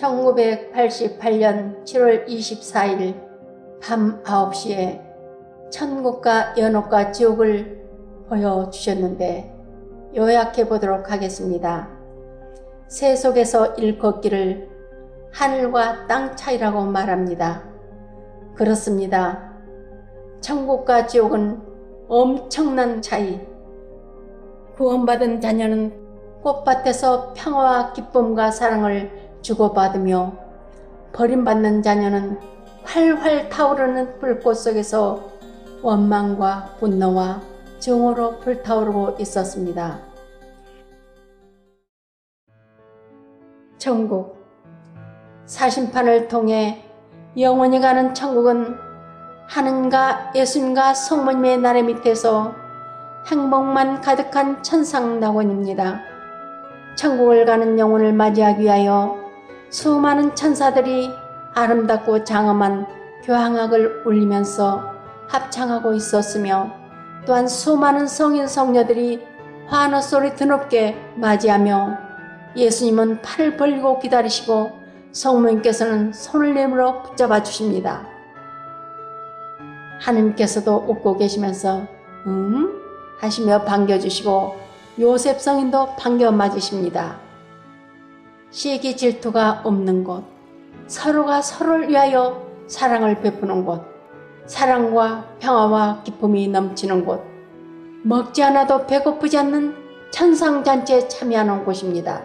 1988년 7월 24일 밤 9시에 천국과 연옥과 지옥을 보여주셨는데 요약해 보도록 하겠습니다. 세속에서 일걷기를 하늘과 땅 차이라고 말합니다. 그렇습니다. 천국과 지옥은 엄청난 차이. 구원받은 자녀는 꽃밭에서 평화와 기쁨과 사랑을 주고받으며 버림받는 자녀는 활활 타오르는 불꽃 속에서 원망과 분노와 증오로 불타오르고 있었습니다. 천국, 사심판을 통해 영원히 가는 천국은 하느님과 예수님과 성모님의 나래 밑에서 행복만 가득한 천상낙원입니다. 천국을 가는 영혼을 맞이하기 위하여 수많은 천사들이 아름답고 장엄한 교향악을 울리면서 합창하고 있었으며, 또한 수많은 성인 성녀들이 환호소리 드높게 맞이하며 예수님은 팔을 벌리고 기다리시고 성모님께서는 손을 내밀어 붙잡아 주십니다. 하느님께서도 웃고 계시면서 하시며 반겨주시고 요셉 성인도 반겨 맞으십니다. 시기 질투가 없는 곳, 서로가 서로를 위하여 사랑을 베푸는 곳, 사랑과 평화와 기쁨이 넘치는 곳, 먹지 않아도 배고프지 않는 천상잔치에 참여하는 곳입니다.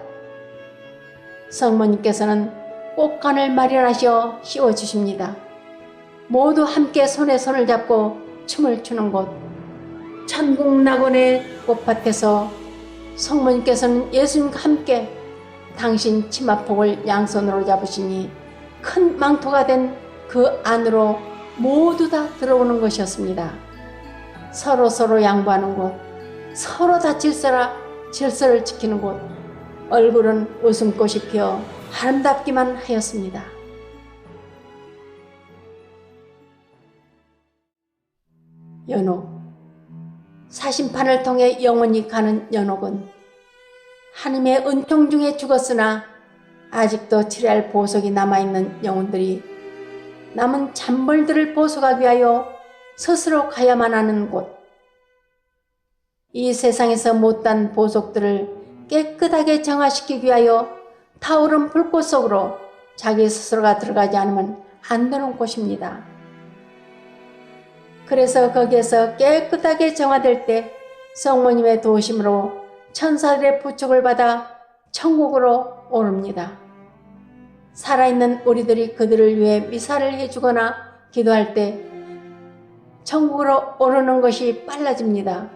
성모님께서는 꽃간을 마련하셔 씌워주십니다. 모두 함께 손에 손을 잡고 춤을 추는 곳, 천국 낙원의 꽃밭에서 성모님께서는 예수님과 함께 당신 치마폭을 양손으로 잡으시니 큰 망토가 된 그 안으로 모두 다 들어오는 것이었습니다. 서로 양보하는 곳, 서로 다 질서를 지키는 곳, 얼굴은 웃음꽃이 피어 아름답기만 하였습니다. 연옥, 사심판을 통해 영원히 가는 연옥은 하느님의 은총 중에 죽었으나 아직도 치료할 보석이 남아있는 영혼들이 남은 잔벌들을 보석하기 위하여 스스로 가야만 하는 곳, 이 세상에서 못단 보석들을 깨끗하게 정화시키기 위하여 타오른 불꽃 속으로 자기 스스로가 들어가지 않으면 안 되는 곳입니다. 그래서 거기에서 깨끗하게 정화될 때 성모님의 도우심으로 천사들의 부축을 받아 천국으로 오릅니다. 살아있는 우리들이 그들을 위해 미사를 해주거나 기도할 때 천국으로 오르는 것이 빨라집니다.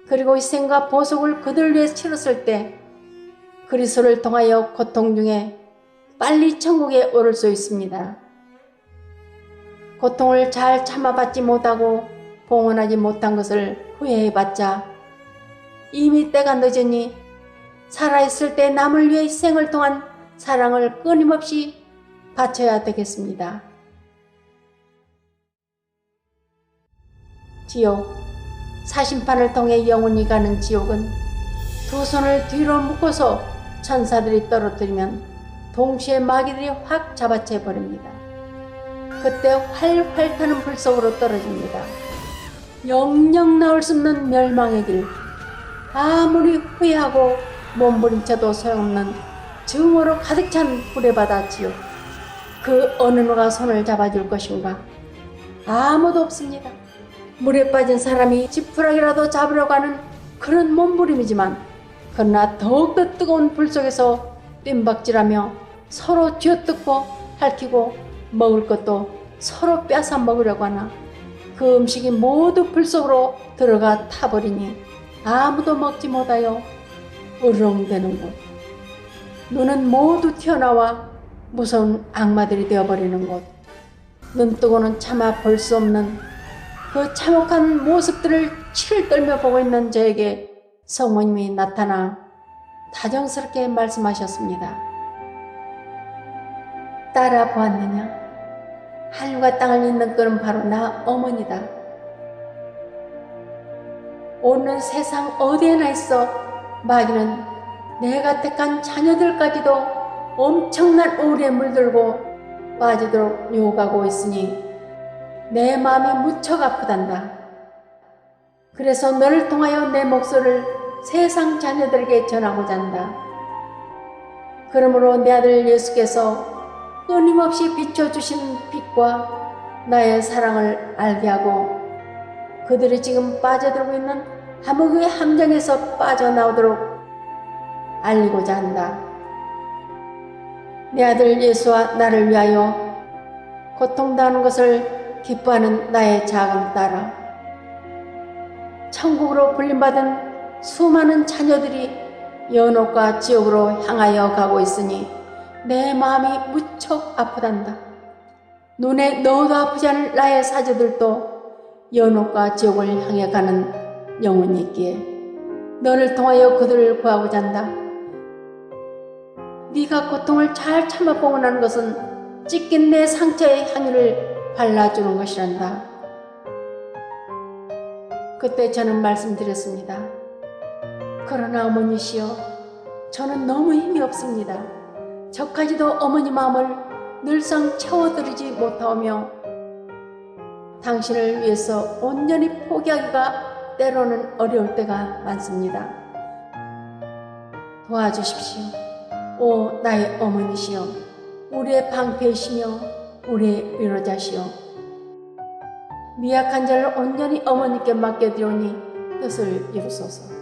그리고 희생과 보석을 그들을 위해 치렀을 때 그리스도를 통하여 고통 중에 빨리 천국에 오를 수 있습니다. 고통을 잘 참아받지 못하고 봉헌하지 못한 것을 후회해봤자 이미 때가 늦으니 살아있을 때 남을 위해 희생을 통한 사랑을 끊임없이 바쳐야 되겠습니다. 지옥, 사심판을 통해 영원히 가는 지옥은 두 손을 뒤로 묶어서 천사들이 떨어뜨리면 동시에 마귀들이 확 잡아채 버립니다. 그때 활활 타는 불 속으로 떨어집니다. 영영 나올 수 없는 멸망의 길, 아무리 후회하고 몸부림쳐도 소용없는 증오로 가득 찬 불의 바다 지옥. 그 어느 누가 손을 잡아줄 것인가? 아무도 없습니다. 물에 빠진 사람이 지푸라기라도 잡으려고 하는 그런 몸부림이지만, 그러나 더욱더 뜨거운 불 속에서 뜀박질하며 서로 쥐어뜯고 핥히고 먹을 것도 서로 빼앗아 먹으려고 하나 그 음식이 모두 불 속으로 들어가 타버리니 아무도 먹지 못하여 으르렁대는 곳, 눈은 모두 튀어나와 무서운 악마들이 되어버리는 곳, 눈뜨고는 차마 볼 수 없는 그 참혹한 모습들을 치를 떨며 보고 있는 저에게 성모님이 나타나 다정스럽게 말씀하셨습니다. 딸아, 보았느냐? 하늘과 땅을 잇는 끄는 바로 나 어머니다. 오는 세상 어디에나 있어 마귀는 내가 택한 자녀들까지도 엄청난 우울에 물들고 빠지도록 유혹하고 있으니 내 마음이 무척 아프단다. 그래서 너를 통하여 내 목소리를 세상 자녀들에게 전하고자 한다. 그러므로 내 아들 예수께서 끊임없이 비춰주신 빛과 나의 사랑을 알게 하고 그들이 지금 빠져들고 있는 감옥의 함정에서 빠져나오도록 알리고자 한다. 내 아들 예수와 나를 위하여 고통당하는 것을 기뻐하는 나의 작은 딸아, 천국으로 불림받은 수많은 자녀들이 연옥과 지옥으로 향하여 가고 있으니 내 마음이 무척 아프단다. 눈에 넣어도 아프지 않을 나의 사제들도 연옥과 지옥을 향해 가는 영혼이 있기에 너를 통하여 그들을 구하고자 한다. 네가 고통을 잘 참아 봉헌하는 것은 찢긴 내 상처의 향유를 발라주는 것이란다. 그때 저는 말씀드렸습니다. 그러나 어머니시여, 저는 너무 힘이 없습니다. 저까지도 어머니 마음을 늘상 채워드리지 못하오며 당신을 위해서 온전히 포기하기가 때로는 어려울 때가 많습니다. 도와주십시오. 오 나의 어머니시여, 우리의 방패이시며 우리의 위로자시여, 미약한 자를 온전히 어머니께 맡겨드리오니 뜻을 이루소서.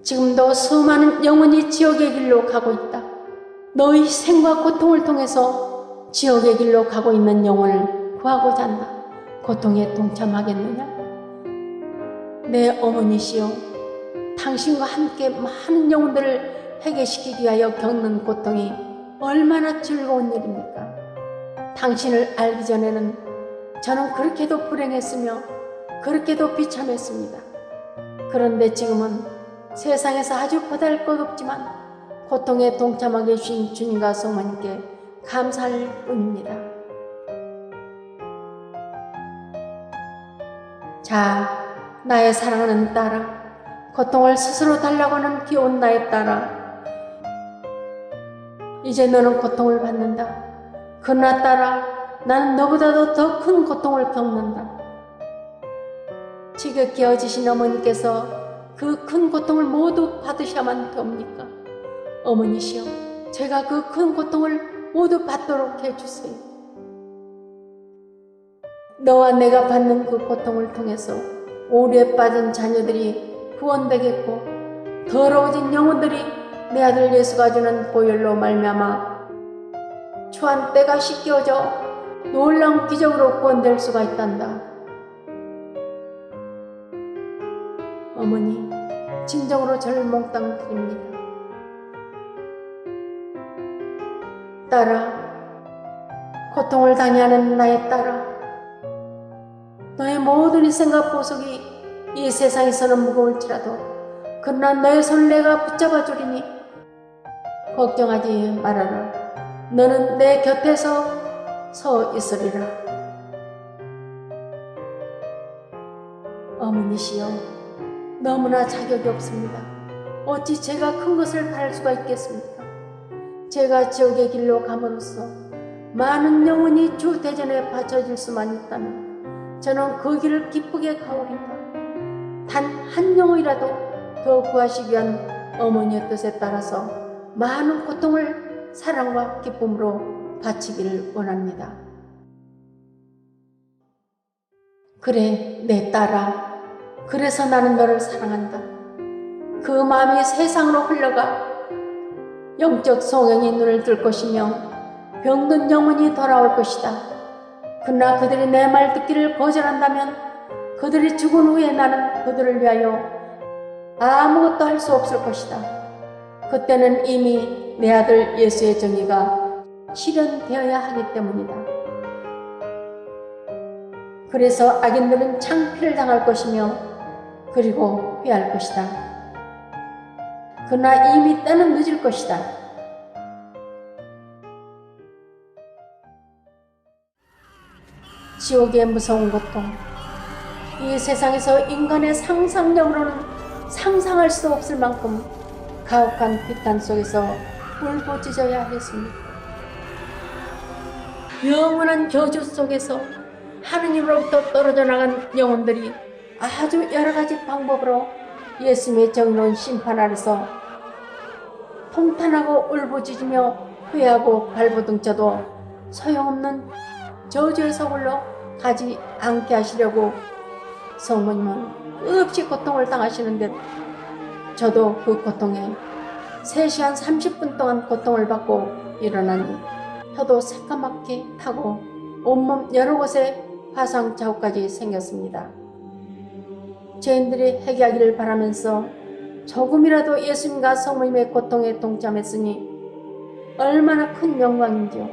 지금도 수많은 영혼이 지옥의 길로 가고 있다. 너희 생과 고통을 통해서 지옥의 길로 가고 있는 영혼을 구하고자 한다. 고통에 동참하겠느냐? 내 어머니시여, 당신과 함께 많은 영혼들을 해결시키기 위하여 겪는 고통이 얼마나 즐거운 일입니까? 당신을 알기 전에는 저는 그렇게도 불행했으며 그렇게도 비참했습니다. 그런데 지금은 세상에서 아주 보잘것없지만 고통에 동참하게 해주신 주님과 성모님께 감사할 뿐입니다. 자, 나의 사랑하는 딸아, 고통을 스스로 달라고 하는 귀여운 나의 딸아, 이제 너는 고통을 받는다. 그러나 딸아, 나는 너보다도 더 큰 고통을 겪는다. 지극히 여지신 어머니께서 그 큰 고통을 모두 받으셔야만 됩니까? 어머니시여, 제가 그 큰 고통을 모두 받도록 해주세요. 너와 내가 받는 그 고통을 통해서 오류에 빠진 자녀들이 구원되겠고 더러워진 영혼들이 내 아들 예수가 주는 보혈로 말미암아 추한 때가 씻겨져 놀라운 기적으로 구원될 수가 있단다. 어머니, 진정으로 저를 몽땅 드립니다. 딸아, 고통을 당해하는 나의 딸아, 너의 모든 희생과 보석이 이 세상에서는 무거울지라도 그러나 너의 손을 내가 붙잡아 주리니 걱정하지 말아라. 너는 내 곁에서 서 있으리라. 어머니시여, 너무나 자격이 없습니다. 어찌 제가 큰 것을 바랄 수가 있겠습니까? 제가 지옥의 길로 감으로써 많은 영혼이 주 대전에 바쳐질 수만 있다면 저는 그 길을 기쁘게 가오리다. 단 한 영혼이라도 더 구하시기 위한 어머니의 뜻에 따라서 많은 고통을 사랑과 기쁨으로 바치기를 원합니다. 그래, 내 딸아, 그래서 나는 너를 사랑한다. 그 마음이 세상으로 흘러가 영적 성령이 눈을 뜰 것이며 병든 영혼이 돌아올 것이다. 그러나 그들이 내 말 듣기를 거절한다면 그들이 죽은 후에 나는 그들을 위하여 아무것도 할 수 없을 것이다. 그때는 이미 내 아들 예수의 정의가 실현되어야 하기 때문이다. 그래서 악인들은 창피를 당할 것이며 그리고 회할 것이다. 그러나 이미 때는 늦을 것이다. 지옥의 무서운 고통, 이 세상에서 인간의 상상력으로는 상상할 수 없을 만큼 가혹한 비탄 속에서 울부짖어야 했습니다. 영원한 저주 속에서 하느님으로부터 떨어져 나간 영혼들이 아주 여러 가지 방법으로 예수님의 정의로운 심판 아래서 통탄하고 울부짖으며 회하고 발버둥쳐도 소용없는 저주의 서울로 가지 않게 하시려고 성모님은 끝없이 고통을 당하시는 듯 저도 그 고통에 3시간 30분 동안 고통을 받고 일어나니 혀도 새까맣게 타고 온몸 여러 곳에 화상 자국까지 생겼습니다. 죄인들이 회개하기를 바라면서 조금이라도 예수님과 성모님의 고통에 동참했으니 얼마나 큰 영광인지요.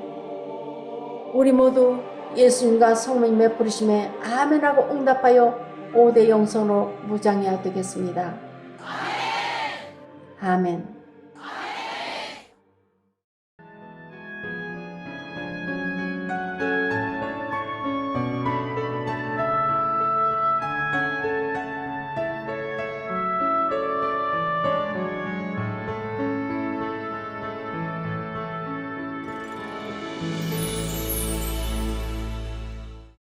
우리 모두 예수님과 성모님의 부르심에 아멘하고 응답하여 5대 영성으로 무장해야 되겠습니다. 아멘.